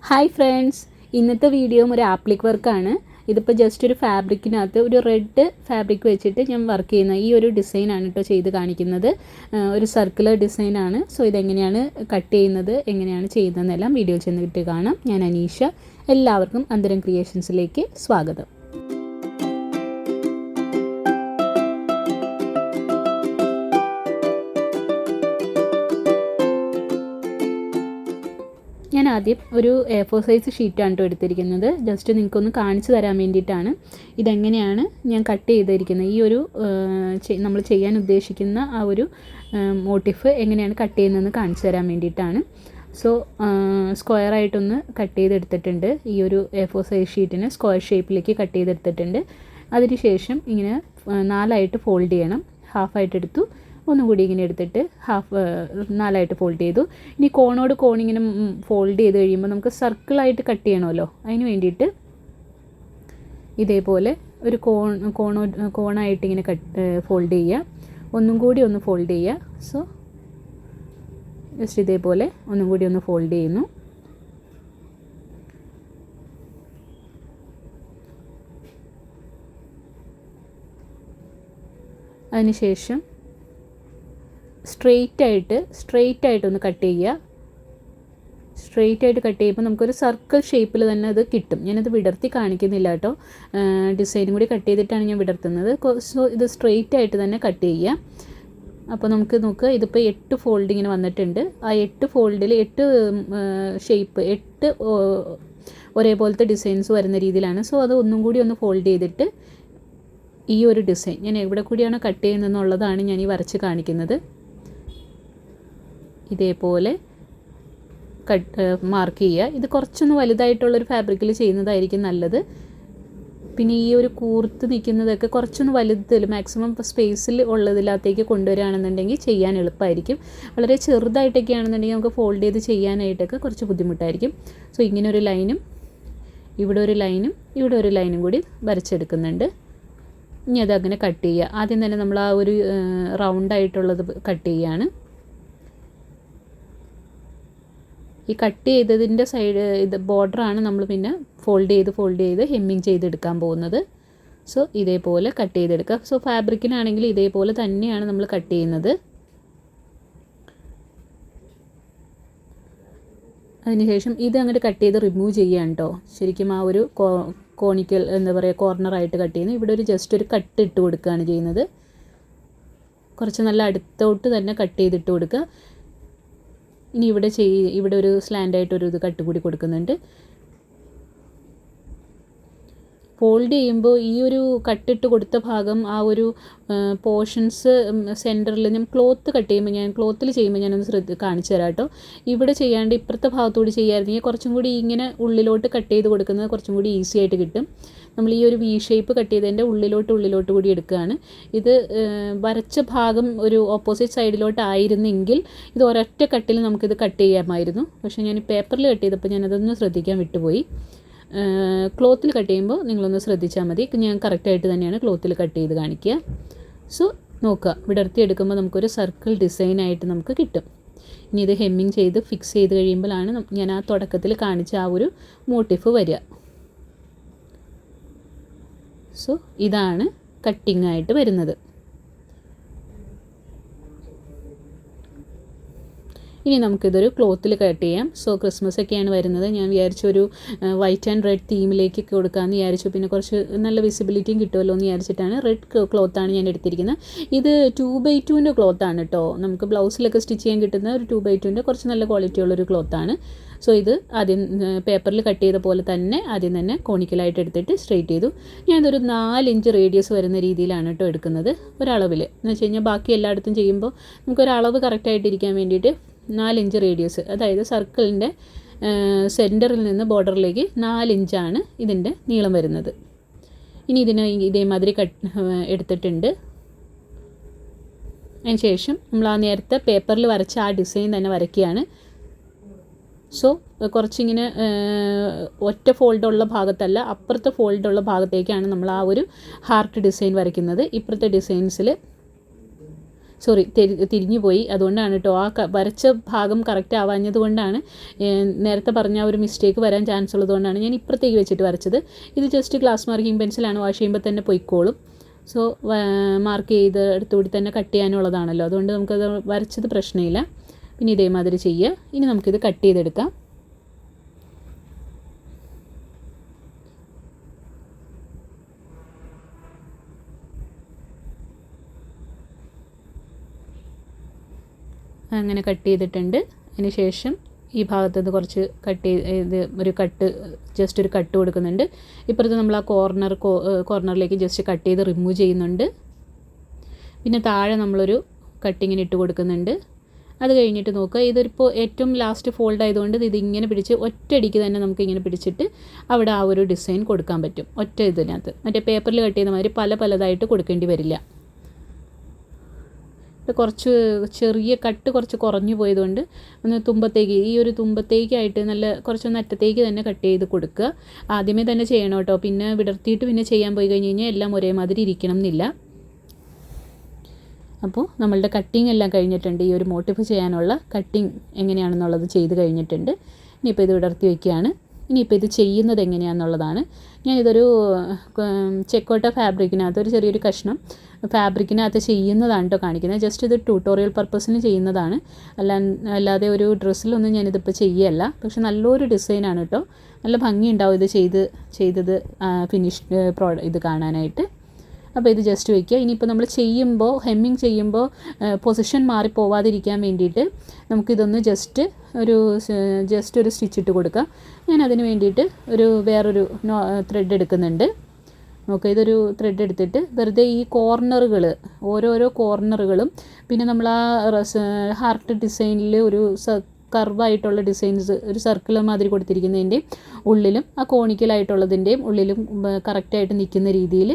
Hi friends, ഇന്നത്തെ video ഒരു appliqué വർക്കാണ്. ഇതിപ്പോൾ ജസ്റ്റ് ഒരു ഫാബ്രിക്കിനകത്ത് ഒരു റെഡ് ഫാബ്രിക് വെച്ചിട്ട് ഞാൻ വർക്ക് ചെയ്യുന്ന ഈ ഒരു ഡിസൈനാണ് കേട്ടോ ചെയ്ത് കാണിക്കുന്നത്. ഒരു സർക്കുലർ ഡിസൈനാണ്. സോ ഇതെങ്ങനെയാണ് കട്ട് ചെയ്യുന്നത്, എങ്ങനെയാണ് ചെയ്യുന്നതെന്നെല്ലാം വീഡിയോ ചെന്നിട്ട് കാണാം. ഞാൻ അനീഷ. എല്ലാവർക്കും അന്തരം ക്രിയേഷൻസിലേക്ക് സ്വാഗതം. ഞാൻ ആദ്യം ഒരു A4 സൈസ് ഷീറ്റാണ് കേട്ടോ എടുത്തിരിക്കുന്നത്. ജസ്റ്റ് നിങ്ങൾക്കൊന്ന് കാണിച്ചു തരാൻ വേണ്ടിയിട്ടാണ് ഇതെങ്ങനെയാണ് ഞാൻ കട്ട് ചെയ്തിരിക്കുന്നത്. ഈ ഒരു നമ്മൾ ചെയ്യാൻ ഉദ്ദേശിക്കുന്ന ആ ഒരു മോട്ടിഫ് എങ്ങനെയാണ് കട്ട് ചെയ്യുന്നതെന്ന് കാണിച്ചു തരാൻ വേണ്ടിയിട്ടാണ്. സോ സ്ക്വയറായിട്ടൊന്ന് കട്ട് ചെയ്തെടുത്തിട്ടുണ്ട്. ഈ ഒരു A4 സൈസ് ഷീറ്റിന് സ്ക്വയർ ഷേപ്പിലേക്ക് കട്ട് ചെയ്തെടുത്തിട്ടുണ്ട്. അതിനുശേഷം ഇങ്ങനെ 4ആയിട്ട് ഫോൾഡ് ചെയ്യണം. ഹാഫായിട്ട് എടുത്തു, ഒന്നുകൂടി ഇങ്ങനെ എടുത്തിട്ട് ഹാഫ് 4ആയിട്ട് ഫോൾഡ് ചെയ്തു. ഇനി കോണോട് കോണിങ്ങനെ ഫോൾഡ് ചെയ്ത് കഴിയുമ്പോൾ നമുക്ക് സർക്കിളായിട്ട് കട്ട് ചെയ്യണമല്ലോ. അതിന് വേണ്ടിയിട്ട് ഇതേപോലെ ഒരു കോണായിട്ട് ഇങ്ങനെ ഫോൾഡ് ചെയ്യുക. ഒന്നും കൂടി ഒന്ന് ഫോൾഡ് ചെയ്യുക. സോ ജസ്റ്റ് ഇതേപോലെ ഒന്നും കൂടി ഒന്ന് ഫോൾഡ് ചെയ്യുന്നു. അതിനുശേഷം സ്ട്രെയിറ്റ് ആയിട്ടൊന്ന് കട്ട് ചെയ്യുക. സ്ട്രെയിറ്റ് ആയിട്ട് കട്ട് ചെയ്യുമ്പോൾ നമുക്കൊരു സർക്കിൾ ഷേപ്പിൽ തന്നെ അത് കിട്ടും. ഞാനത് വിടർത്തി കാണിക്കുന്നില്ല കേട്ടോ, ഡിസൈനും കൂടി കട്ട് ചെയ്തിട്ടാണ് ഞാൻ വിടർത്തുന്നത്. സോ ഇത് സ്ട്രെയിറ്റ് ആയിട്ട് തന്നെ കട്ട് ചെയ്യുക. അപ്പോൾ നമുക്ക് നോക്കുക, ഇതിപ്പോൾ 8 ഫോൾഡിങ്ങിന് വന്നിട്ടുണ്ട്. ആ 8 ഫോൾഡിൽ 8 ഷേപ്പ് 8 ഒരേപോലത്തെ ഡിസൈൻസ് വരുന്ന രീതിയിലാണ്. സോ അത് ഒന്നും കൂടി ഒന്ന് ഫോൾഡ് ചെയ്തിട്ട് ഈ ഒരു ഡിസൈൻ ഞാൻ എവിടെ കൂടിയാണ് കട്ട് ചെയ്യുന്നതെന്നുള്ളതാണ് ഞാൻ ഈ വരച്ച് കാണിക്കുന്നത്. ഇതേപോലെ മാർക്ക് ചെയ്യുക. ഇത് കുറച്ചൊന്ന് വലുതായിട്ടുള്ളൊരു ഫാബ്രിക്കിൽ ചെയ്യുന്നതായിരിക്കും നല്ലത്. പിന്നെ ഈ ഒരു കൂർത്ത് നിൽക്കുന്നതൊക്കെ കുറച്ചൊന്ന് വലുതിൽ മാക്സിമം സ്പേസിൽ ഉള്ളതിനകത്തേക്ക് കൊണ്ടുവരികയാണെന്നുണ്ടെങ്കിൽ ചെയ്യാൻ എളുപ്പമായിരിക്കും. വളരെ ചെറുതായിട്ടൊക്കെ ആണെന്നുണ്ടെങ്കിൽ നമുക്ക് ഫോൾഡ് ചെയ്ത് ചെയ്യാനായിട്ടൊക്കെ കുറച്ച് ബുദ്ധിമുട്ടായിരിക്കും. സോ ഇങ്ങനെ ഒരു ലൈനും ഇവിടെ ഒരു ലൈനും കൂടി വരച്ചെടുക്കുന്നുണ്ട്. ഇനി അതങ്ങനെ കട്ട് ചെയ്യുക. ആദ്യം തന്നെ നമ്മൾ ആ ഒരു റൗണ്ടായിട്ടുള്ളത് കട്ട് ചെയ്യുകയാണ്. ഈ കട്ട് ചെയ്തതിൻ്റെ സൈഡ് ഇത് ബോർഡറാണ് നമ്മൾ പിന്നെ ഫോൾഡ് ചെയ്ത് ഹെമ്മിങ് ചെയ്തെടുക്കാൻ പോകുന്നത്. സോ ഇതേപോലെ കട്ട് ചെയ്തെടുക്കുക. സോ ഫാബ്രിക്കിനാണെങ്കിൽ ഇതേപോലെ തന്നെയാണ് നമ്മൾ കട്ട് ചെയ്യുന്നത്. അതിനുശേഷം ഇത് അങ്ങോട്ട് കട്ട് ചെയ്ത് റിമൂവ് ചെയ്യുകയാണ് കേട്ടോ. ശരിക്കും ആ ഒരു കോണിക്കൽ എന്താ പറയുക കോർണറായിട്ട് കട്ട് ചെയ്യുന്നു. ഇവിടെ ഒരു ജസ്റ്റ് ഒരു കട്ട് ഇട്ട് കൊടുക്കുകയാണ് ചെയ്യുന്നത്. കുറച്ച് നല്ല അടുത്തോട്ട് തന്നെ കട്ട് ചെയ്തിട്ട് കൊടുക്കുക. ഇനി ഇവിടെ ഒരു സ്ലാൻഡായിട്ടൊരു ഇത് കട്ട് കൂടി കൊടുക്കുന്നുണ്ട്. ഫോൾഡ് ചെയ്യുമ്പോൾ ഈ ഒരു കട്ടിട്ട് കൊടുത്ത ഭാഗം ആ ഒരു പോർഷൻസ് സെൻറ്ററിൽ ഞാൻ ക്ലോത്തിൽ ചെയ്യുമ്പോൾ ഞാനൊന്ന് കാണിച്ചു തരാം കേട്ടോ. ഇവിടെ ചെയ്യാണ്ട് ഇപ്പുറത്തെ ഭാഗത്തോട് ചെയ്യാമായിരുന്നെങ്കിൽ കുറച്ചും കൂടി ഇങ്ങനെ ഉള്ളിലോട്ട് കട്ട് ചെയ്ത് കൊടുക്കുന്നത് കുറച്ചും കൂടി ഈസി ആയിട്ട് കിട്ടും. നമ്മൾ ഈ ഒരു V ഷേപ്പ് കട്ട് ചെയ്തതിൻ്റെ ഉള്ളിലോട്ട് കൂടി എടുക്കുകയാണ്. ഇത് വരച്ച ഭാഗം ഒരു ഓപ്പോസിറ്റ് സൈഡിലോട്ടായിരുന്നെങ്കിൽ ഇത് ഒരൊറ്റ കട്ടിൽ നമുക്കിത് കട്ട് ചെയ്യാമായിരുന്നു. പക്ഷേ ഞാൻ പേപ്പറിൽ കട്ട് ചെയ്തപ്പോൾ ഞാനതൊന്നും ശ്രദ്ധിക്കാൻ വിട്ടുപോയി. ക്ലോത്തിൽ കട്ട് ചെയ്യുമ്പോൾ നിങ്ങളൊന്ന് ശ്രദ്ധിച്ചാൽ മതി. ഞാൻ കറക്റ്റായിട്ട് തന്നെയാണ് ക്ലോത്തിൽ കട്ട് ചെയ്ത് കാണിക്കുക. സോ നോക്കുക, വിടർത്തി എടുക്കുമ്പോൾ നമുക്കൊരു സർക്കിൾ ഡിസൈനായിട്ട് നമുക്ക് കിട്ടും. ഇനി ഇത് ഹെമ്മിങ് ചെയ്ത് ഫിക്സ് ചെയ്ത് കഴിയുമ്പോഴാണ് ഞാൻ ആ തുടക്കത്തിൽ കാണിച്ച ആ ഒരു മോട്ടിഫ് വരിക. സോ ഇതാണ് കട്ടിംഗ് ആയിട്ട് വരുന്നത്. ഇനി നമുക്കിതൊരു ക്ലോത്തിൽ കട്ട് ചെയ്യാം. സോ ക്രിസ്മസ് ഒക്കെയാണ് വരുന്നത്. ഞാൻ വിചാരിച്ചൊരു വൈറ്റ് ആൻഡ് റെഡ് തീമിലേക്ക് കൊടുക്കാമെന്ന് വിചാരിച്ചു. പിന്നെ കുറച്ച് നല്ല വിസിബിലിറ്റിയും കിട്ടുമല്ലോ എന്ന് വിചാരിച്ചിട്ടാണ് റെഡ് ക്ലോത്താണ് ഞാൻ എടുത്തിരിക്കുന്നത്. ഇത് 2x2 ക്ലോത്താണ് കേട്ടോ. നമുക്ക് ബ്ലൗസിലൊക്കെ സ്റ്റിച്ച് ചെയ്യാൻ കിട്ടുന്ന ഒരു 2x2 കുറച്ച് നല്ല ക്വാളിറ്റി ഉള്ളൊരു ക്ലോത്താണ്. സോ ഇത് ആദ്യം പേപ്പറിൽ കട്ട് ചെയ്ത പോലെ തന്നെ ആദ്യം തന്നെ കോണിക്കലായിട്ട് എടുത്തിട്ട് സ്ട്രെയിറ്റ് ചെയ്തു. ഞാനിതൊരു 4 ഇഞ്ച് റേഡിയസ് വരുന്ന രീതിയിലാണ് കേട്ടോ എടുക്കുന്നത്, ഒരളവിൽ. എന്ന് വെച്ച് കഴിഞ്ഞാൽ ബാക്കി എല്ലായിടത്തും ചെയ്യുമ്പോൾ നമുക്കൊരളവ് കറക്റ്റായിട്ടിരിക്കാൻ വേണ്ടിയിട്ട് 4 ഇഞ്ച് റേഡിയസ്, അതായത് സർക്കിളിൻ്റെ സെൻറ്ററിൽ നിന്ന് ബോർഡറിലേക്ക് 4 ഇഞ്ചാണ് ഇതിൻ്റെ നീളം വരുന്നത്. ഇനി ഇതിന് ഇതേമാതിരി എടുത്തിട്ടുണ്ട്. അതിന് ശേഷം നമ്മൾ ആ നേരത്തെ പേപ്പറിൽ വരച്ച ആ ഡിസൈൻ തന്നെ വരയ്ക്കുകയാണ്. സോ കുറച്ചിങ്ങനെ ഒറ്റ ഫോൾഡുള്ള ഭാഗത്തല്ല, അപ്പുറത്തെ ഫോൾഡുള്ള ഭാഗത്തേക്കാണ് നമ്മൾ ആ ഒരു ഹാർട്ട് ഡിസൈൻ വരയ്ക്കുന്നത്. ഇപ്പുറത്തെ ഡിസൈൻസിൽ തിരിഞ്ഞു പോയി. അതുകൊണ്ടാണ് കേട്ടോ ആ വരച്ച ഭാഗം കറക്റ്റ് ആവാഞ്ഞത് കൊണ്ടാണ്, നേരത്തെ പറഞ്ഞ ഒരു മിസ്റ്റേക്ക് വരാൻ ചാൻസ് ഉള്ളതുകൊണ്ടാണ് ഞാൻ ഇപ്പുറത്തേക്ക് വെച്ചിട്ട് വരച്ചത്. ഇത് ജസ്റ്റ് ഗ്ലാസ് മാർക്കിംഗ് പെൻസിലാണ്, വാഷ് ചെയ്യുമ്പോൾ തന്നെ പൊയ്ക്കോളും. സോ മാർക്ക് ചെയ്ത് അടുത്തുകൂടി തന്നെ കട്ട് ചെയ്യാനുള്ളതാണല്ലോ, അതുകൊണ്ട് നമുക്കത് വരച്ചത് പ്രശ്നമില്ല. പിന്നെ ഇതേമാതിരി ചെയ്യുക. ഇനി നമുക്കിത് കട്ട് ചെയ്തെടുക്കാം. അങ്ങനെ കട്ട് ചെയ്തിട്ടുണ്ട്. അതിന് ശേഷം ഈ ഭാഗത്ത് നിന്ന് കുറച്ച് കട്ട് ചെയ്ത് ജസ്റ്റ് ഒരു കട്ട് കൊടുക്കുന്നുണ്ട്. ഇപ്പുറത്ത് നമ്മൾ ആ കോർണറിലേക്ക് ജസ്റ്റ് കട്ട് ചെയ്ത് റിമൂവ് ചെയ്യുന്നുണ്ട്. പിന്നെ താഴെ നമ്മളൊരു കട്ടിങ്ങിന് ഇട്ട് കൊടുക്കുന്നുണ്ട്. അത് കഴിഞ്ഞിട്ട് നോക്കുക, ഇതൊരിപ്പോൾ ഏറ്റവും ലാസ്റ്റ് ഫോൾഡ് ആയതുകൊണ്ട് ഇതിങ്ങനെ പിടിച്ച് ഒറ്റയടിക്ക് തന്നെ നമുക്കിങ്ങനെ പിടിച്ചിട്ട് അവിടെ ആ ഒരു ഡിസൈൻ കൊടുക്കാൻ പറ്റും. ഒറ്റ ഇതിനകത്ത് മറ്റേ പേപ്പറിൽ കട്ട് ചെയ്യുന്ന മാതിരി പലതായിട്ട് കൊടുക്കേണ്ടി വരില്ല. കുറച്ച് ചെറിയ കട്ട് കുറച്ച് കുറഞ്ഞു പോയതുകൊണ്ട് ഒന്ന് തുമ്പത്തേക്ക്, ഈ ഒരു തുമ്പത്തേക്കായിട്ട് നല്ല കുറച്ചൊന്ന് അറ്റത്തേക്ക് തന്നെ കട്ട് ചെയ്ത് കൊടുക്കുക. ആദ്യമേ തന്നെ ചെയ്യണം കേട്ടോ, പിന്നെ വിടർത്തിയിട്ട് പിന്നെ ചെയ്യാൻ പോയി കഴിഞ്ഞ് കഴിഞ്ഞാൽ എല്ലാം ഒരേമാതിരി ഇരിക്കണം എന്നില്ല. അപ്പോൾ നമ്മളുടെ കട്ടിങ് എല്ലാം കഴിഞ്ഞിട്ടുണ്ട്. ഈ ഒരു മോട്ടിഫ് ചെയ്യാനുള്ള കട്ടിങ് എങ്ങനെയാണെന്നുള്ളത് ചെയ്ത് കഴിഞ്ഞിട്ടുണ്ട്. ഇനിയിപ്പോൾ ഇത് വിടർത്തി വയ്ക്കുകയാണ്. ഇനിയിപ്പോൾ ഇത് ചെയ്യുന്നത് എങ്ങനെയാണെന്നുള്ളതാണ്. ഞാനിതൊരു ചെക്കോട്ട ഫാബ്രിക്കിനകത്ത് ഒരു ചെറിയൊരു കഷ്ണം ഫാബ്രിക്കിനകത്ത് ചെയ്യുന്നതാണ് കേട്ടോ കാണിക്കുന്നത്. ജസ്റ്റ് ഇത് ട്യൂട്ടോറിയൽ പർപ്പസിന് ചെയ്യുന്നതാണ്, അല്ലാതെ ഒരു ഡ്രസ്സിലൊന്നും ഞാനിതിപ്പോൾ ചെയ്യല്ല. പക്ഷെ നല്ലൊരു ഡിസൈനാണ് കേട്ടോ, നല്ല ഭംഗിയുണ്ടാവും ഇത് ചെയ്തത് ഫിനിഷ്ഡ് ഇത് കാണാനായിട്ട്. അപ്പോൾ ഇത് ജസ്റ്റ് വയ്ക്കുക. ഇനിയിപ്പോൾ നമ്മൾ ഹെമ്മിങ് ചെയ്യുമ്പോൾ പൊസിഷൻ മാറിപ്പോവാതിരിക്കാൻ വേണ്ടിയിട്ട് നമുക്കിതൊന്ന് ജസ്റ്റ് ഒരു സ്റ്റിച്ച് ഇട്ട് കൊടുക്കാം. ഞാൻ അതിന് വേണ്ടിയിട്ട് വേറൊരു ത്രെഡ് എടുക്കുന്നുണ്ട്. ഓക്കെ, ഇതൊരു ത്രെഡ് എടുത്തിട്ട് വെറുതെ ഈ ഓരോരോ കോർണറുകളും പിന്നെ നമ്മൾ ആ ഹാർട്ട് ഡിസൈനിൽ ഒരു കർവായിട്ടുള്ള ഡിസൈൻസ് ഒരു സർക്കിൾ മാതിരി കൊടുത്തിരിക്കുന്നതിൻ്റെയും ഉള്ളിലും ആ കോണിക്കലായിട്ടുള്ളതിൻ്റെയും ഉള്ളിലും കറക്റ്റായിട്ട് നിൽക്കുന്ന രീതിയിൽ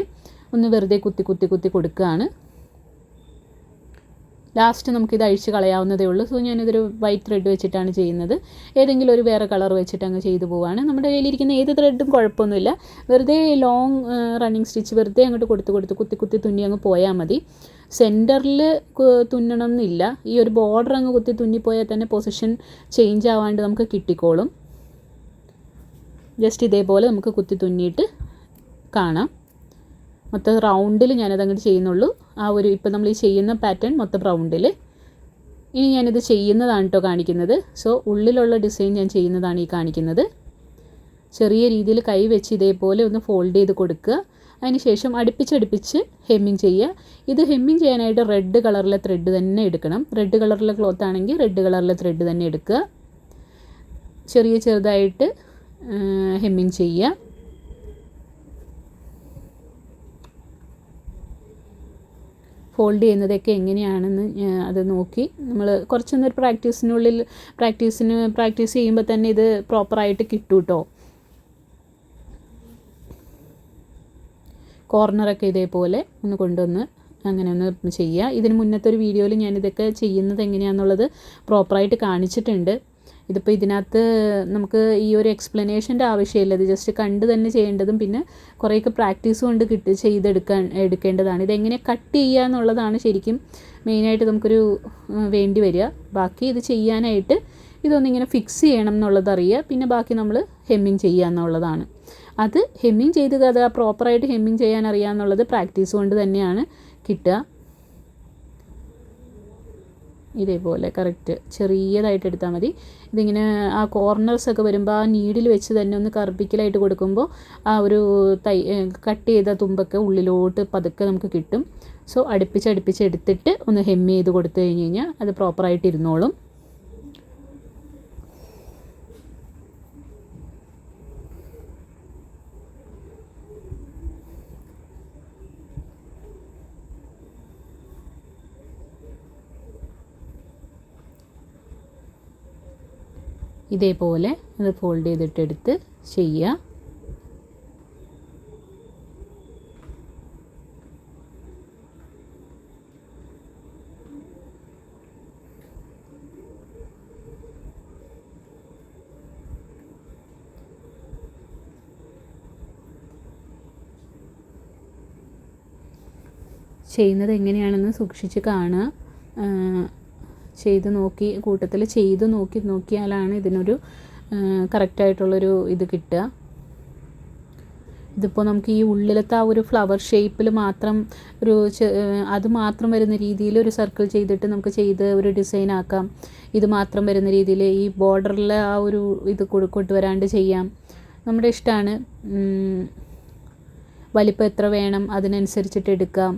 ഒന്ന് വെറുതെ കുത്തി കൊടുക്കുകയാണ്. ലാസ്റ്റ് നമുക്കിത് അഴിച്ച് കളയാവുന്നതേ ഉള്ളൂ. സോ ഞാനിതൊരു വൈറ്റ് ത്രെഡ് വെച്ചിട്ടാണ് ചെയ്യുന്നത്. ഏതെങ്കിലും ഒരു വേറെ കളർ വെച്ചിട്ട് അങ്ങ് ചെയ്തു പോവുകയാണ്. നമ്മുടെ കയ്യിലിരിക്കുന്ന ഏത് ത്രെഡും കുഴപ്പമൊന്നുമില്ല. വെറുതെ ലോങ് റണ്ണിങ് സ്റ്റിച്ച് വെറുതെ അങ്ങോട്ട് കുത്തി തുന്നി അങ്ങ് പോയാൽ മതി. സെൻറ്ററിൽ തുന്നണം എന്നില്ല. ഈ ഒരു ബോർഡർ അങ്ങ് കുത്തി തുന്നിപ്പോയാൽ തന്നെ പൊസിഷൻ ചേഞ്ച് ആവാണ്ട് നമുക്ക് കിട്ടിക്കോളും. ജസ്റ്റ് ഇതേപോലെ നമുക്ക് കുത്തി തുന്നിയിട്ട് കാണാം. മൊത്തം റൗണ്ടിൽ ഞാനതങ്ങോട്ട് ചെയ്യുന്നുള്ളൂ. ഇപ്പം നമ്മൾ ഈ ചെയ്യുന്ന പാറ്റേൺ മൊത്തം റൗണ്ടിൽ. ഇനി ഞാനിത് ചെയ്യുന്നതാണ് കേട്ടോ കാണിക്കുന്നത്. സോ ഉള്ളിലുള്ള ഡിസൈൻ ഞാൻ ചെയ്യുന്നതാണ് ഈ കാണിക്കുന്നത്. ചെറിയ രീതിയിൽ കൈ വെച്ച് ഇതേപോലെ ഒന്ന് ഫോൾഡ് ചെയ്ത് കൊടുക്കുക. അതിന് ശേഷം അടുപ്പിച്ച് ഹെമ്മിങ് ചെയ്യുക. ഇത് ഹെമ്മിങ് ചെയ്യാനായിട്ട് റെഡ് കളറിലെ ത്രെഡ് തന്നെ എടുക്കണം. റെഡ് കളറിലെ ക്ലോത്ത് ആണെങ്കിൽ റെഡ് കളറിലെ ത്രെഡ് തന്നെ എടുക്കുക. ചെറുതായിട്ട് ഹെമ്മിങ് ചെയ്യുക. ഫോൾഡ് ചെയ്യുന്നതൊക്കെ എങ്ങനെയാണെന്ന് അത് നോക്കി നമ്മൾ കുറച്ചൊന്നൊരു പ്രാക്ടീസ് ചെയ്യുമ്പോൾ തന്നെ ഇത് പ്രോപ്പറായിട്ട് കിട്ടും കേട്ടോ. കോർണറൊക്കെ ഇതേപോലെ ഒന്ന് കൊണ്ടുവന്ന് അങ്ങനെ ഒന്ന് ചെയ്യുക. ഇതിന് മുന്നത്തെ ഒരു വീഡിയോയിൽ ഞാനിതൊക്കെ ചെയ്യുന്നത് എങ്ങനെയാണെന്നുള്ളത് പ്രോപ്പറായിട്ട് കാണിച്ചിട്ടുണ്ട്. ഇതിപ്പോൾ ഇതിനകത്ത് നമുക്ക് ഈ ഒരു എക്സ്പ്ലനേഷൻ്റെ ആവശ്യമില്ല. ഇത് ജസ്റ്റ് കണ്ട് തന്നെ ചെയ്യേണ്ടതും പിന്നെ കുറേയൊക്കെ പ്രാക്ടീസ് കൊണ്ട് എടുക്കേണ്ടതാണ്. ഇതെങ്ങനെ കട്ട് ചെയ്യുക എന്നുള്ളതാണ് ശരിക്കും മെയിനായിട്ട് നമുക്കൊരു വേണ്ടി വരിക. ബാക്കി ഇത് ചെയ്യാനായിട്ട് ഇതൊന്നിങ്ങനെ ഫിക്സ് ചെയ്യണം എന്നുള്ളത് അറിയുക. പിന്നെ ബാക്കി നമ്മൾ ഹെമ്മിങ് ചെയ്യുക എന്നുള്ളതാണ്. അത് ഹെമ്മിങ് ചെയ്ത് അത് പ്രോപ്പറായിട്ട് ഹെമ്മിങ് ചെയ്യാൻ അറിയുക എന്നുള്ളത് പ്രാക്ടീസ് കൊണ്ട് തന്നെയാണ് കിട്ടുക. ഇതേപോലെ കറക്റ്റ് ചെറിയതായിട്ട് എടുത്താൽ മതി. ഇതിങ്ങനെ ആ കോർണേഴ്സൊക്കെ വരുമ്പോൾ ആ നീഡിൽ വെച്ച് തന്നെ ഒന്ന് കർപ്പിക്കലായിട്ട് കൊടുക്കുമ്പോൾ ആ ഒരു കട്ട് ചെയ്ത തുമ്പൊക്കെ ഉള്ളിലോട്ട് പതുക്കെ നമുക്ക് കിട്ടും. സോ അടുപ്പിച്ച് എടുത്തിട്ട് ഒന്ന് ഹെമ്മ് ചെയ്ത് കൊടുത്തു കഴിഞ്ഞ് കഴിഞ്ഞാൽ അത് പ്രോപ്പറായിട്ട് ഇരുന്നോളും. ഇതേപോലെ അത് ഫോൾഡ് ചെയ്തിട്ടെടുത്ത് ചെയ്യുക. ചെയ്യുന്നത് എങ്ങനെയാണെന്ന് സൂക്ഷിച്ച് കാണുക. ചെയ്ത് നോക്കി കൂട്ടത്തിൽ ചെയ്ത് നോക്കിയാലാണ് ഇതിനൊരു കറക്റ്റായിട്ടുള്ളൊരു ഇത് കിട്ടുക. ഇതിപ്പോൾ നമുക്ക് ഈ ഉള്ളിലത്തെ ആ ഒരു ഫ്ലവർ ഷേപ്പിൽ മാത്രം ഒരു അത് മാത്രം വരുന്ന രീതിയിൽ ഒരു സർക്കിൾ ചെയ്തിട്ട് നമുക്ക് ചെയ്ത് ഒരു ഡിസൈൻ ആക്കാം. ഇത് മാത്രം വരുന്ന രീതിയിൽ ഈ ബോർഡറിൽ ആ ഒരു ഇത് കൊണ്ടുവരാണ്ട് ചെയ്യാം. നമ്മുടെ ഇഷ്ടമാണ്. വലിപ്പം എത്ര വേണം അതിനനുസരിച്ചിട്ട് എടുക്കാം.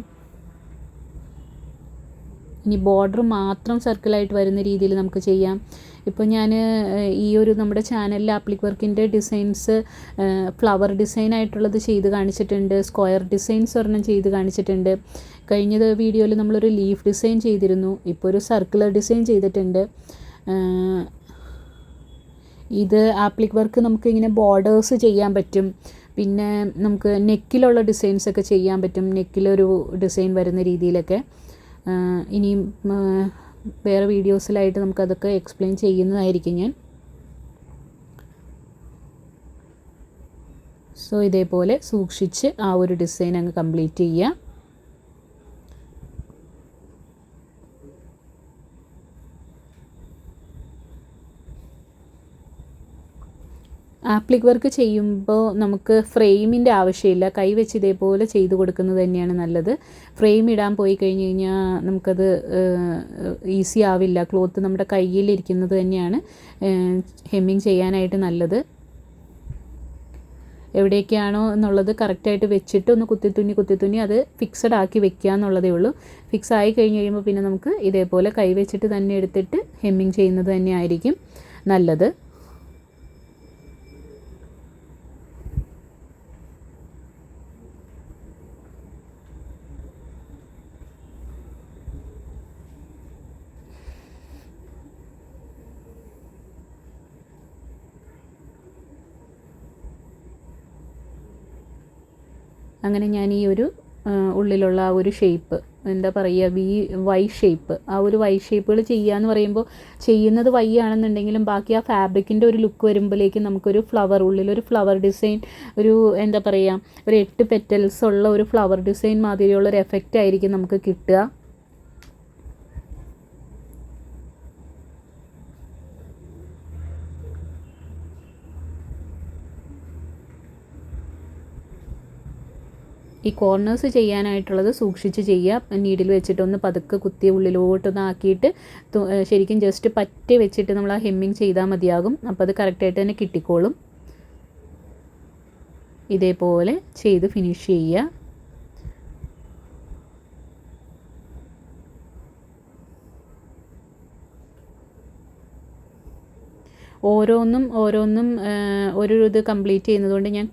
ഇനി ബോർഡർ മാത്രം സർക്കിളായിട്ട് വരുന്ന രീതിയിൽ നമുക്ക് ചെയ്യാം. ഇപ്പോൾ ഞാൻ ഈ ഒരു നമ്മുടെ ചാനലിൽ ആപ്ലിക് വർക്കിൻ്റെ ഡിസൈൻസ് ഫ്ലവർ ഡിസൈനായിട്ടുള്ളത് ചെയ്ത് കാണിച്ചിട്ടുണ്ട്. സ്ക്വയർ ഡിസൈൻസ് ഒരെണ്ണം ചെയ്ത് കാണിച്ചിട്ടുണ്ട്. കഴിഞ്ഞ വീഡിയോയിൽ നമ്മളൊരു ലീഫ് ഡിസൈൻ ചെയ്തിരുന്നു. ഇപ്പോൾ ഒരു സർക്കുലർ ഡിസൈൻ ചെയ്തിട്ടുണ്ട്. ഇത് ആപ്ലിക് വർക്ക് നമുക്ക് ഇങ്ങനെ ബോർഡേഴ്സ് ചെയ്യാൻ പറ്റും. പിന്നെ നമുക്ക് നെക്കിലുള്ള ഡിസൈൻസൊക്കെ ചെയ്യാൻ പറ്റും. നെക്കിലൊരു ഡിസൈൻ വരുന്ന രീതിയിലൊക്കെ. ഇനിയും വേറെ വീഡിയോസിലായിട്ട് നമുക്കതൊക്കെ എക്സ്പ്ലെയിൻ ചെയ്യുന്നതായിരിക്കും ഞാൻ. സോ ഇതേപോലെ സൂക്ഷിച്ച് ആ ഒരു ഡിസൈൻ അങ്ങ് കംപ്ലീറ്റ് ചെയ്യുക. ആപ്ലിക് വർക്ക് ചെയ്യുമ്പോൾ നമുക്ക് ഫ്രെയിമിൻ്റെ ആവശ്യമില്ല. കൈ വെച്ച് ഇതേപോലെ ചെയ്ത് കൊടുക്കുന്നത് തന്നെയാണ് നല്ലത്. ഫ്രെയിം ഇടാൻ പോയി കഴിഞ്ഞ് കഴിഞ്ഞാൽ നമുക്കത് ഈസി ആവില്ല. ക്ലോത്ത് നമ്മുടെ കയ്യിലിരിക്കുന്നത് തന്നെയാണ് ഹെമ്മിങ് ചെയ്യാനായിട്ട് നല്ലത്. എവിടെയൊക്കെയാണോ എന്നുള്ളത് കറക്റ്റായിട്ട് വെച്ചിട്ട് ഒന്ന് കുത്തിത്തുന്നി അത് ഫിക്സഡ് ആക്കി വെക്കുക എന്നുള്ളതേ ഉള്ളൂ. ഫിക്സ് ആയി കഴിഞ്ഞ് കഴിയുമ്പോൾ പിന്നെ നമുക്ക് ഇതേപോലെ കൈ വെച്ചിട്ട് തന്നെ എടുത്തിട്ട് ഹെമ്മിങ് ചെയ്യുന്നത് തന്നെ ആയിരിക്കും നല്ലത്. അങ്ങനെ ഞാൻ ഈ ഒരു ഉള്ളിലുള്ള ആ ഒരു ഷേപ്പ് എന്താ പറയുക വൈ ഷേപ്പ്, ആ ഒരു വൈ ഷേപ്പുകൾ ചെയ്യുക എന്ന് പറയുമ്പോൾ ചെയ്യുന്നത് വൈ ആണെന്നുണ്ടെങ്കിലും ബാക്കി ആ ഫാബ്രിക്കിൻ്റെ ഒരു ലുക്ക് വരുമ്പോഴേക്കും നമുക്കൊരു ഉള്ളിലൊരു ഫ്ലവർ ഡിസൈൻ, ഒരു എന്താ പറയുക ഒരു 8 പെറ്റൽസ് ഉള്ള ഒരു ഫ്ലവർ ഡിസൈൻ മാതിരിയുള്ളൊരു എഫക്റ്റ് ആയിരിക്കും നമുക്ക് കിട്ടുക. ഈ കോർണേഴ്സ് ചെയ്യാനായിട്ടുള്ളത് സൂക്ഷിച്ച് ചെയ്യുക. നീഡിൽ വെച്ചിട്ടൊന്ന് പതുക്കെ കുത്തി ഉള്ളിലോട്ടൊന്ന് ആക്കിയിട്ട് ശരിക്കും ജസ്റ്റ് പറ്റി വെച്ചിട്ട് നമ്മൾ ആ ഹെമ്മിങ് ചെയ്താൽ മതിയാകും. അപ്പോൾ അത് കറക്റ്റായിട്ട് തന്നെ കിട്ടിക്കോളും. ഇതേപോലെ ചെയ്ത് ഫിനിഷ് ചെയ്യുക. ഓരോന്നും ഒരു ഇത് കംപ്ലീറ്റ് ചെയ്യുന്നതുകൊണ്ട് ഞാൻ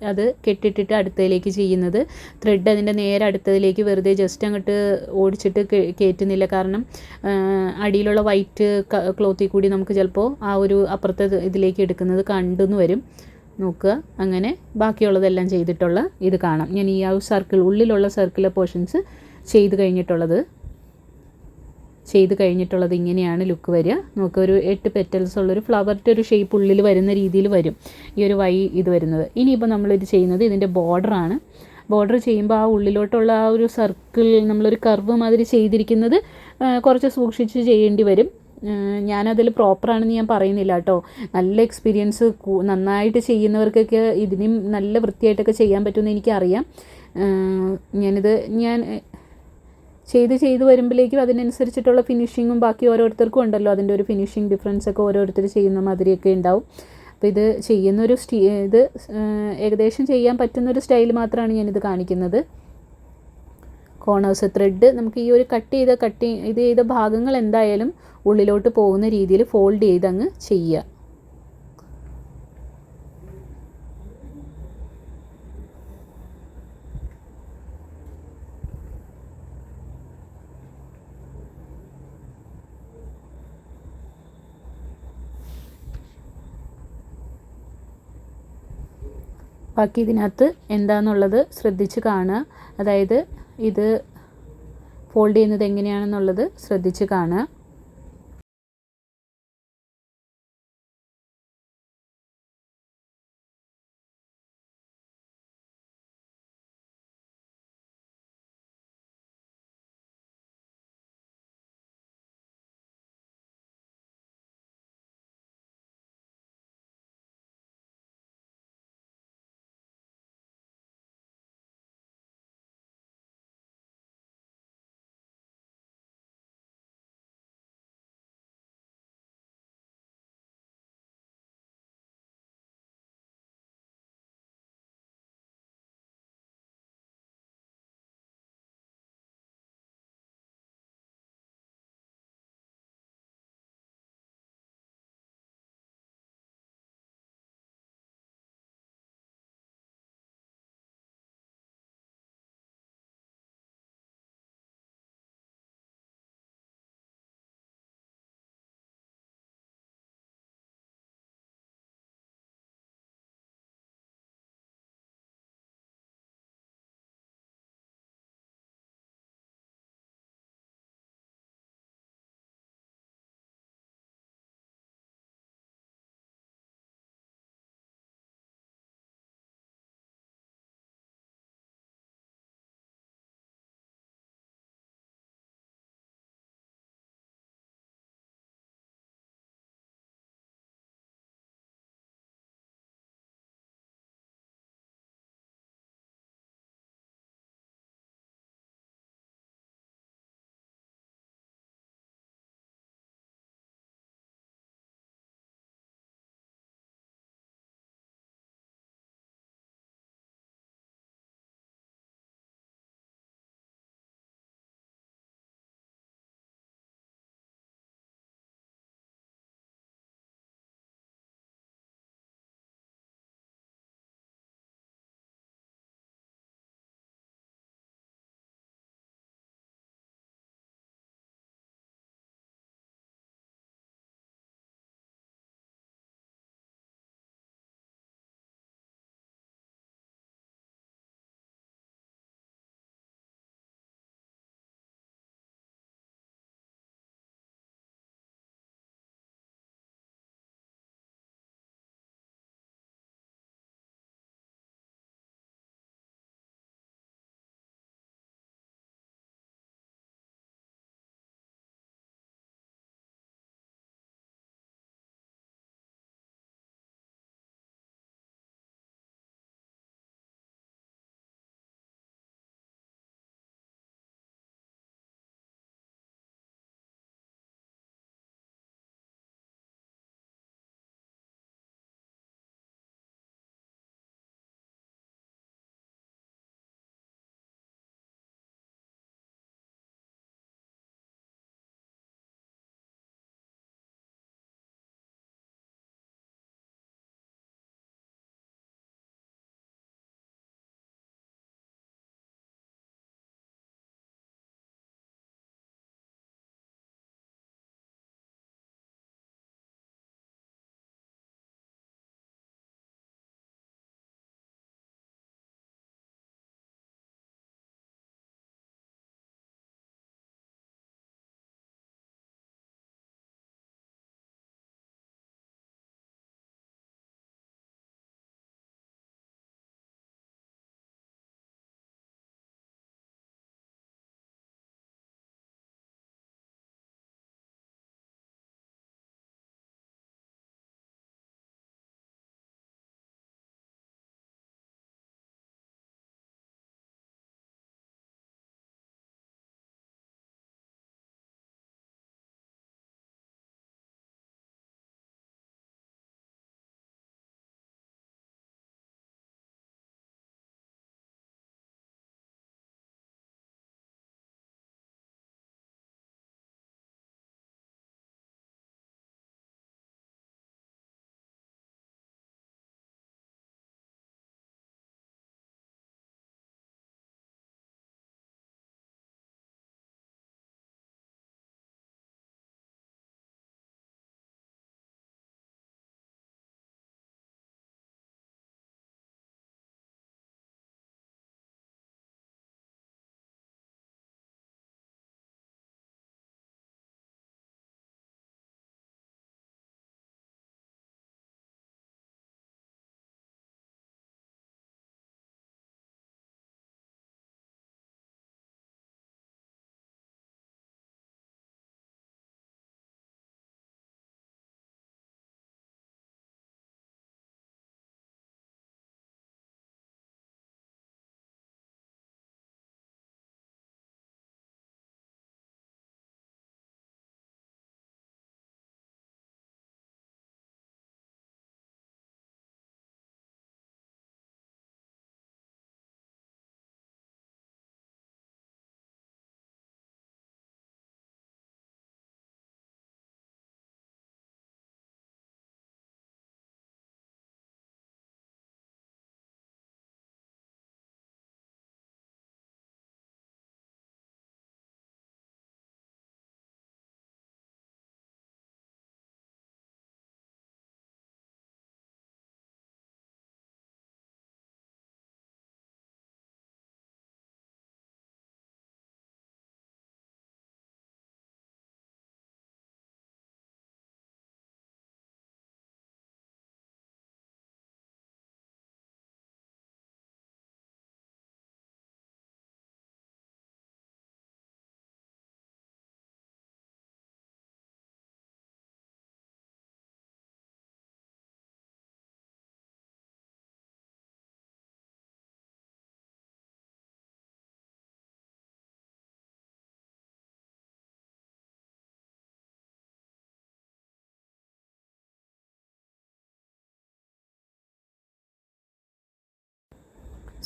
അത് കെട്ടിട്ടിട്ട് അടുത്തതിലേക്ക് ചെയ്യുന്നത്. ത്രെഡ് അതിൻ്റെ നേരെ അടുത്തതിലേക്ക് വെറുതെ ജസ്റ്റ് അങ്ങോട്ട് ഓടിച്ചിട്ട് കയറ്റുന്നില്ല. കാരണം അടിയിലുള്ള വൈറ്റ് ക്ലോത്തിൽ കൂടി നമുക്ക് ചിലപ്പോൾ ആ ഒരു അപ്പുറത്തെ ഇതിലേക്ക് എടുക്കുന്നത് കണ്ടെന്ന് വരും. നോക്കുക. അങ്ങനെ ബാക്കിയുള്ളതെല്ലാം ചെയ്തിട്ടുള്ള ഇത് കാണാം. ഞാൻ ഈ ആ ഉള്ളിലുള്ള സർക്കിളർ പോർഷൻസ് ചെയ്ത് കഴിഞ്ഞിട്ടുള്ളത് ഇങ്ങനെയാണ് ലുക്ക് വരിക. നമുക്ക് ഒരു 8 പെറ്റൽസ് ഉള്ളൊരു ഫ്ലവറിൻ്റെ ഒരു ഷേപ്പ് ഉള്ളിൽ വരുന്ന രീതിയിൽ വരും ഈ ഒരു വൈ ഇത് വരുന്നത്. ഇനിയിപ്പോൾ നമ്മളിത് ചെയ്യുന്നത് ഇതിൻ്റെ ബോർഡറാണ്. ബോർഡർ ചെയ്യുമ്പോൾ ആ ഉള്ളിലോട്ടുള്ള ആ ഒരു സർക്കിൾ നമ്മളൊരു കർവ് മാതിരി ചെയ്തിരിക്കുന്നത് കുറച്ച് സൂക്ഷിച്ച് ചെയ്യേണ്ടി വരും. ഞാനതിൽ പ്രോപ്പറാണെന്ന് ഞാൻ പറയുന്നില്ല കേട്ടോ. നല്ല എക്സ്പീരിയൻസ് നന്നായിട്ട് ചെയ്യുന്നവർക്കൊക്കെ ഇതിനും നല്ല വൃത്തിയായിട്ടൊക്കെ ചെയ്യാൻ പറ്റുമെന്ന് എനിക്കറിയാം. ഞാൻ ചെയ്ത് വരുമ്പോഴേക്കും അതിനനുസരിച്ചിട്ടുള്ള ഫിനിഷിങ്ങും ബാക്കി ഓരോരുത്തർക്കും ഉണ്ടല്ലോ, അതിൻ്റെ ഒരു ഫിനിഷിങ് ഡിഫറൻസൊക്കെ ഓരോരുത്തർ ചെയ്യുന്ന മാതിരിയൊക്കെ ഉണ്ടാവും. അപ്പോൾ ഇത് ചെയ്യുന്നൊരു ഇത് ഏകദേശം ചെയ്യാൻ പറ്റുന്നൊരു സ്റ്റൈൽ മാത്രമാണ് ഞാനിത് കാണിക്കുന്നത്. കോർണേഴ്സ് ത്രെഡ് നമുക്ക് ഈ ഒരു കട്ട് ചെയ്ത ഭാഗങ്ങൾ എന്തായാലും ഉള്ളിലോട്ട് പോകുന്ന രീതിയിൽ ഫോൾഡ് ചെയ്ത് അങ്ങ് ചെയ്യുക. ബാക്കി ഇതിനകത്ത് എന്താണെന്നുള്ളത് ശ്രദ്ധിച്ച് കാണുക. അതായത് ഇത് ഫോൾഡ് ചെയ്യുന്നത് എങ്ങനെയാണെന്നുള്ളത് ശ്രദ്ധിച്ച് കാണുക.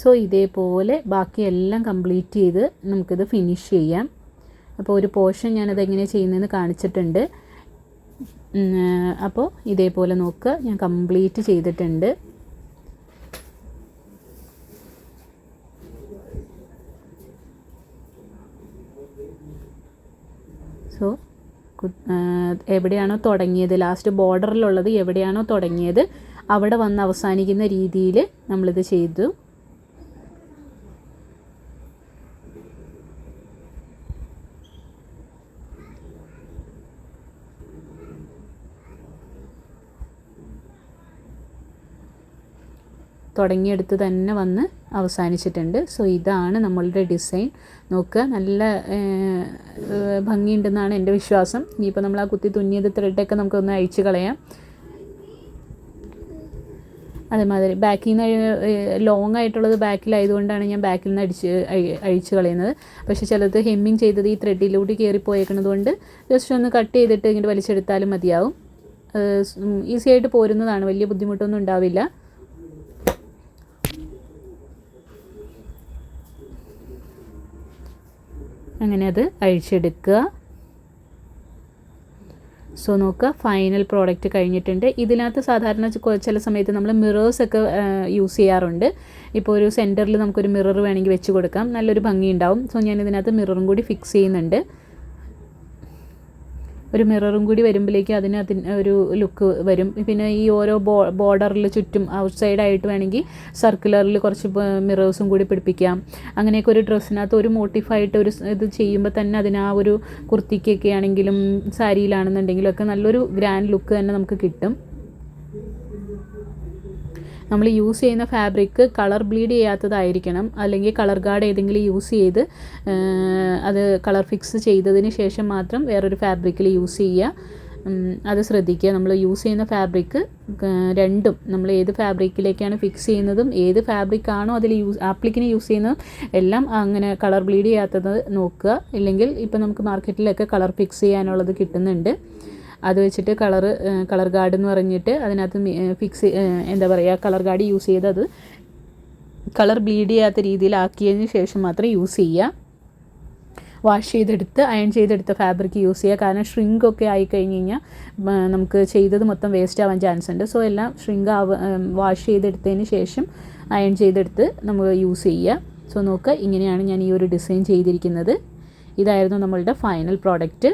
സോ ഇതേപോലെ ബാക്കിയെല്ലാം കംപ്ലീറ്റ് ചെയ്ത് നമുക്കിത് ഫിനിഷ് ചെയ്യാം. അപ്പോൾ ഒരു പോർഷൻ ഞാനത് എങ്ങനെ ചെയ്യുന്നതെന്ന് കാണിച്ചിട്ടുണ്ട്. അപ്പോൾ ഇതേപോലെ നോക്കുക, ഞാൻ കംപ്ലീറ്റ് ചെയ്തിട്ടുണ്ട്. സോ എവിടെയാണോ തുടങ്ങിയത്, ലാസ്റ്റ് ബോർഡറിലുള്ളത് എവിടെയാണോ തുടങ്ങിയത് അവിടെ വന്ന് അവസാനിക്കുന്ന രീതിയിൽ നമ്മളിത് ചെയ്തു. തുടങ്ങിയെടുത്ത് തന്നെ വന്ന് അവസാനിച്ചിട്ടുണ്ട്. സോ ഇതാണ് നമ്മളുടെ ഡിസൈൻ. നോക്കുക, നല്ല ഭംഗിയുണ്ടെന്നാണ് എൻ്റെ വിശ്വാസം. ഇനിയിപ്പോൾ നമ്മൾ ആ കുത്തി തുന്നിയത് ത്രെഡൊക്കെ നമുക്കൊന്ന് അഴിച്ച് കളയാം. അതേമാതിരി ബാക്കിൽ നിന്ന് ലോങ് ആയിട്ടുള്ളത് ബാക്കിലായതുകൊണ്ടാണ് ഞാൻ ബാക്കിൽ നിന്ന് അഴിച്ച് കളയുന്നത്. പക്ഷേ ചിലത് ഹെമ്മിങ് ചെയ്തത് ഈ ത്രെഡിലൂടെ കയറിപ്പോയേക്കുന്നത് കൊണ്ട് ജസ്റ്റ് ഒന്ന് കട്ട് ചെയ്തിട്ട് ഇങ്ങനെ വലിച്ചെടുത്താലും മതിയാവും. ഈസി ആയിട്ട് പോരുന്നതാണ്, വലിയ ബുദ്ധിമുട്ടൊന്നും ഉണ്ടാവില്ല. അങ്ങനെ അത് അഴിച്ചെടുക്കുക. സോ നോക്കുക, ഫൈനൽ പ്രോഡക്റ്റ് കഴിഞ്ഞിട്ടുണ്ട്. ഇതിനകത്ത് സാധാരണ ചില സമയത്ത് നമ്മൾ മിറേഴ്സൊക്കെ യൂസ് ചെയ്യാറുണ്ട്. ഇപ്പോൾ ഒരു സെൻറ്ററിൽ നമുക്കൊരു മിറർ വേണമെങ്കിൽ വെച്ച് കൊടുക്കാം, നല്ലൊരു ഭംഗി ഉണ്ടാവും. സോ ഞാൻ ഇതിനകത്ത് മിററും കൂടി ഫിക്സ് ചെയ്യുന്നുണ്ട്. ഒരു മിററും കൂടി വരുമ്പോഴേക്കും അതിന് ഒരു ലുക്ക് വരും. പിന്നെ ഈ ഓരോ ബോർഡറിൽ ചുറ്റും ഔട്ട് സൈഡായിട്ട് വേണമെങ്കിൽ സർക്കുലറിൽ കുറച്ച് മിറേഴ്സും കൂടി പിടിപ്പിക്കാം. അങ്ങനെയൊക്കെ ഒരു ഡ്രസ്സിനകത്ത് ഒരു മോട്ടിഫായിട്ട് ഒരു ഇത് ചെയ്യുമ്പോൾ തന്നെ അതിന് ആ ഒരു കുർത്തിക്കൊക്കെ ആണെങ്കിലും സാരിയിലാണെന്നുണ്ടെങ്കിലും ഒക്കെ നല്ലൊരു ഗ്രാൻഡ് ലുക്ക് തന്നെ നമുക്ക് കിട്ടും. നമ്മൾ യൂസ് ചെയ്യുന്ന ഫാബ്രിക് കളർ ബ്ലീഡ് ചെയ്യാത്തതായിരിക്കണം, അല്ലെങ്കിൽ കളർ ഗാർഡ് ഏതെങ്കിലും യൂസ് ചെയ്ത് അത് കളർ ഫിക്സ് ചെയ്തതിന് ശേഷം മാത്രം വേറൊരു ഫാബ്രിക്കിൽ യൂസ് ചെയ്യുക. അത് ശ്രദ്ധിക്കുക. നമ്മൾ യൂസ് ചെയ്യുന്ന ഫാബ്രിക് രണ്ടും നമ്മൾ ഏത് ഫാബ്രിക്കിലേക്കാണ് ഫിക്സ് ചെയ്യുന്നതും ഏത് ഫാബ്രിക്കാണോ അതിൽ ആപ്ലിക്കിന് യൂസ് ചെയ്യുന്നതും എല്ലാം അങ്ങനെ കളർ ബ്ലീഡ് ചെയ്യാത്തത് നോക്കുക. ഇല്ലെങ്കിൽ ഇപ്പോൾ നമുക്ക് മാർക്കറ്റിലൊക്കെ കളർ ഫിക്സ് ചെയ്യാനുള്ളത് കിട്ടുന്നുണ്ട്. അത് വെച്ചിട്ട് കളർ ഗാർഡ് എന്ന് പറഞ്ഞിട്ട് അതിനകത്ത് എന്താ പറയുക, കളർ ഗാർഡ് യൂസ് ചെയ്ത് അത് കളർ ബ്ലീഡ് ചെയ്യാത്ത രീതിയിലാക്കിയതിന് ശേഷം മാത്രം യൂസ് ചെയ്യുക. വാഷ് ചെയ്തെടുത്ത് അയൺ ചെയ്തെടുത്ത ഫാബ്രിക് യൂസ് ചെയ്യുക. കാരണം ഷ്രിങ്കൊക്കെ ആയിക്കഴിഞ്ഞ് കഴിഞ്ഞാൽ നമുക്ക് ചെയ്തത് മൊത്തം വേസ്റ്റ് ആവാൻ ചാൻസ് ഉണ്ട്. സോ എല്ലാം വാഷ് ചെയ്തെടുത്തതിന് ശേഷം അയൺ ചെയ്തെടുത്ത് നമുക്ക് യൂസ് ചെയ്യുക. സോ നോക്കുക, ഇങ്ങനെയാണ് ഞാൻ ഈ ഒരു ഡിസൈൻ ചെയ്തിരിക്കുന്നത്. ഇതായിരുന്നു നമ്മളുടെ ഫൈനൽ പ്രോഡക്റ്റ്.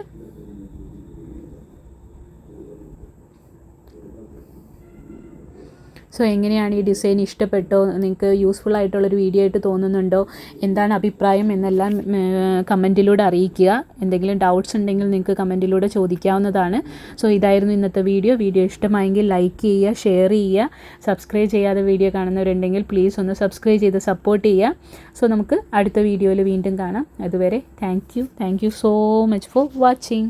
സോ എങ്ങനെയാണ് ഈ ഡിസൈൻ, ഇഷ്ടപ്പെട്ടോ, നിങ്ങൾക്ക് യൂസ്ഫുൾ ആയിട്ടുള്ളൊരു വീഡിയോ ആയിട്ട് തോന്നുന്നുണ്ടോ, എന്താണ് അഭിപ്രായം എന്നെല്ലാം കമൻറ്റിലൂടെ അറിയിക്കുക. എന്തെങ്കിലും ഡൗട്ട്സ് ഉണ്ടെങ്കിൽ നിങ്ങൾക്ക് കമൻറ്റിലൂടെ ചോദിക്കാവുന്നതാണ്. സോ ഇതായിരുന്നു ഇന്നത്തെ വീഡിയോ. ഇഷ്ടമായെങ്കിൽ ലൈക്ക് ചെയ്യുക, ഷെയർ ചെയ്യുക. സബ്സ്ക്രൈബ് ചെയ്യാതെ വീഡിയോ കാണുന്നവരുണ്ടെങ്കിൽ പ്ലീസ് ഒന്ന് സബ്സ്ക്രൈബ് ചെയ്ത് സപ്പോർട്ട് ചെയ്യുക. സോ നമുക്ക് അടുത്ത വീഡിയോയിൽ വീണ്ടും കാണാം. അതുവരെ thank you so much for watching.